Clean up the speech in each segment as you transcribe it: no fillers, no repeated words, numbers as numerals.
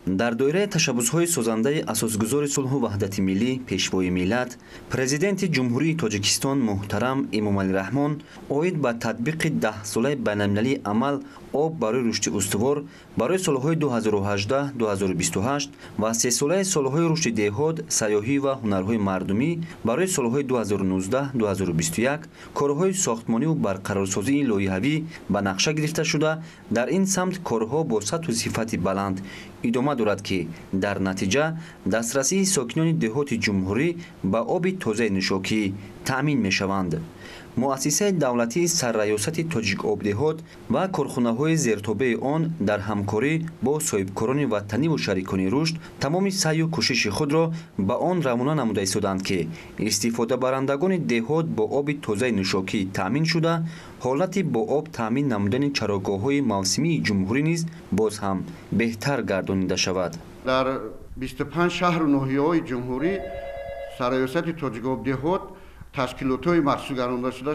дар доираи ташаббусҳои созандаи асосгузори сулҳу ваҳдати миллӣ пешвои миллат, президенти ҷумҳурии Тоҷикистон муҳтарам Эмомалӣ Раҳмон оид ба татбиқи 10-солаи байналмилалии амал об барои рушди устувор барои солҳои 2018-2028 ва 3-солаи солҳои рушди деҳот, сайёҳӣ ва ҳунарҳои мардумӣ барои солҳои 2019-2021 корҳои сохтмониву барқарорсозии лоиҳавӣ ба нақша гирифта шуда, дар ин самт корҳо бо сатҳу сифати баланд идома дорад ки дар натиҷа дастрасии сокинони деҳоти ҷумҳурӣ ба оби тозаи нӯшокӣ таъмин мешаванд. муассисаи давлатии сарраёсати Тоҷикобдеҳот ва корхонаҳои зертобаи он дар ҳамкорӣ бо соҳибкорони ватаниву шарикони рушд тамоми саъю кӯшиши худро ба он равона намуда истоданд ки истифодабарандагони деҳот бо оби тозаи нӯшокӣ таъмин шуда, ҳолати бо об таъмин намудани чарогоҳҳои мавсимии ҷумҳурӣ низ боз ҳам беҳтар гардонида шавад. дар 25 шаҳру ноҳияҳои ҷумҳурӣ сарраёсати Тоҷикобдеҳот ташкилотҳои махсус гардонида шуда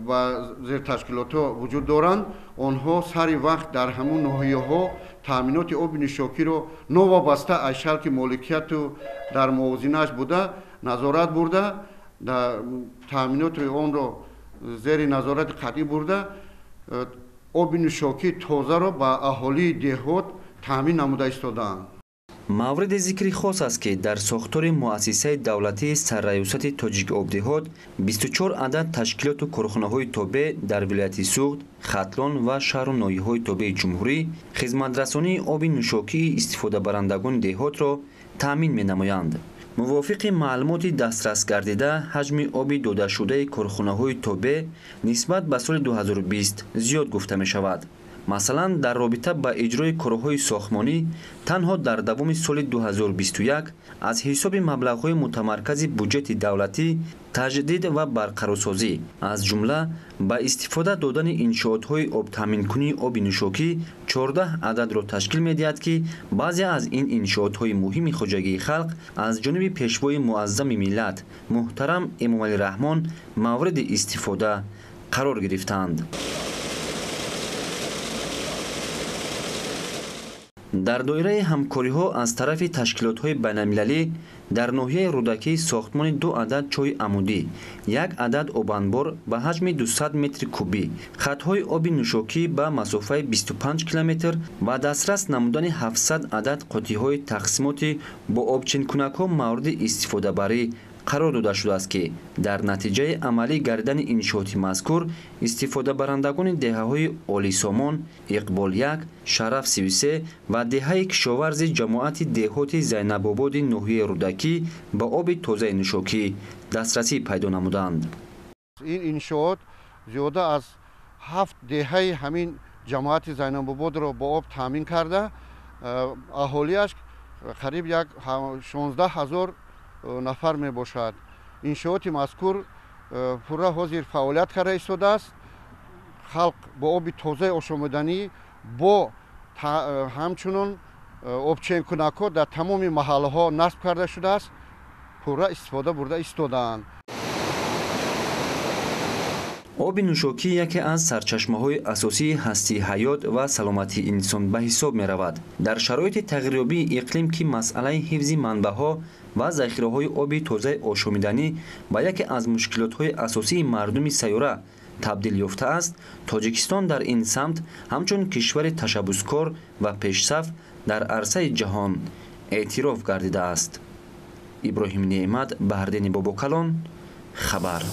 ва зерташкилотҳо вуҷуд доранд. онҳо сари вақт дар ҳамун ноҳияҳо таъминоти оби нӯшокиро новобаста аз шарки моликияту дар мувозинааш буда назорат бурда, таъминоти онро зери назорати қатъӣ бурда, оби нӯшокии тозаро ба аҳолии деҳот таъмин намуда истодаанд. мавриди зикри хос аст ки дар сохтори муассисаи давлатии сарраёсати Тоҷикобдеҳот 24 адад ташкилоту корхонаҳои тобеъ дар вилояти Суғд, Хатлон ва шаҳру ноҳияҳои тобеи ҷумҳурӣ хизматрасонии оби нӯшокии истифодабарандагони деҳотро таъмин менамоянд. мувофиқи маълумоти дастрас гардида, ҳаҷми оби додашудаи корхонаҳои тобеъ нисбат ба соли 2020 зиёд гуфта мешавад. масалан, дар робита ба иҷрои корҳои сохтмонӣ танҳо дар давоми соли 2021 аз ҳисоби маблағҳои мутамаркази буҷети давлатӣ таҷдид ва барқарорсозӣ, аз ҷумла ба истифода додани иншоотҳои обтаъминкунии оби нӯшокӣ 14 ададро ташкил медиҳад ки баъзе аз ин иншоотҳои муҳими хоҷагии халқ аз ҷониби пешвои муаззами миллат муҳтарам Эмомалӣ Раҳмон мавриди истифода қарор гирифтанд. дар доираи ҳамкориҳо аз тарафи ташкилотҳои байналмилалӣ дар ноҳияи рӯдакии сохтмони 2 адад чойи амудӣ, 1 адад обанбор ба ҳаҷми 200 метри кубӣ, хатҳои оби нӯшокӣ ба масофаи 25 километр ва дастрас намудани 700 адад қоттиҳои тақсимоти бо обчинкунакҳо мавриди истифодабарӣ қарор дода шудааст ки дар натиҷаи амалӣ гардидани иншооти мазкур истифодабарандагони деҳаҳои Олисомон, Иқбол-1, Шараф 33 ва деҳаи кишоварзи ҷамоати деҳоти Зайнабободи ноҳияи рӯдакӣ ба оби тозаи нӯшокӣ дастрасӣ пайдо намуданд. ин иншоот зиёда аз 7 деҳаи ҳамин ҷамоати Зайнабободро бо об таъмин карда, аҳолиаш қариб 16,000 нафар мебошад. иншооти мазкур пурра ҳозир фаъолият карда истодааст. халқ бо оби тозаи ошомаданӣ бо ҳамчунон обченкунакҳо дар тамоми маҳаллаҳо насб карда шудааст, пурра истифода бурда истодаанд. оби нӯшокӣ яке аз сарчашмаҳои асосии ҳастии ҳаёт ва саломатии инсон ба ҳисоб меравад. дар шароити тағйирёбии иқлим ки масъалаи ҳифзи манбаъҳо ва захираҳои оби тозаи ошомиданӣ ба яке аз мушкилотҳои асосии мардуми сайёра табдил ёфтааст, Тоҷикистон дар ин самт ҳамчун кишвари ташаббускор ва пешсаф дар арсаи ҷаҳон эътироф гардидааст. иброҳим Неъмат, Баҳрдени Бобокалон, Хабар.